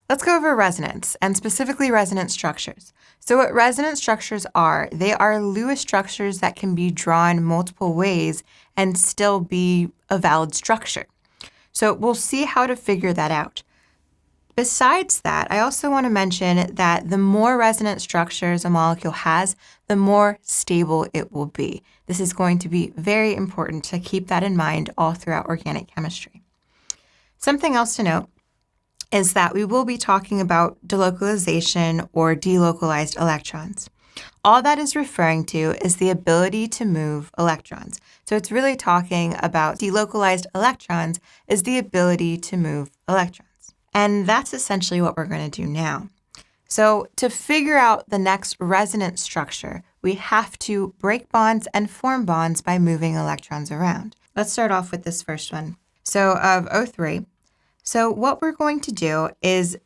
Let's go over resonance, and specifically resonance structures. So what resonance structures are, they are Lewis structures that can be drawn multiple ways and still be a valid structure. So we'll see how to figure that out. Besides that, I also want to mention that the more resonance structures a molecule has, the more stable it will be. This is going to be very important to keep that in mind all throughout organic chemistry. Something else to note is that we will be talking about delocalization or delocalized electrons. All that is referring to is the ability to move electrons. So it's really talking about delocalized electrons is the ability to move electrons. And that's essentially what we're going to do now. So to figure out the next resonance structure, we have to break bonds and form bonds by moving electrons around. Let's start off with this first one. So of O3, so what we're going to do is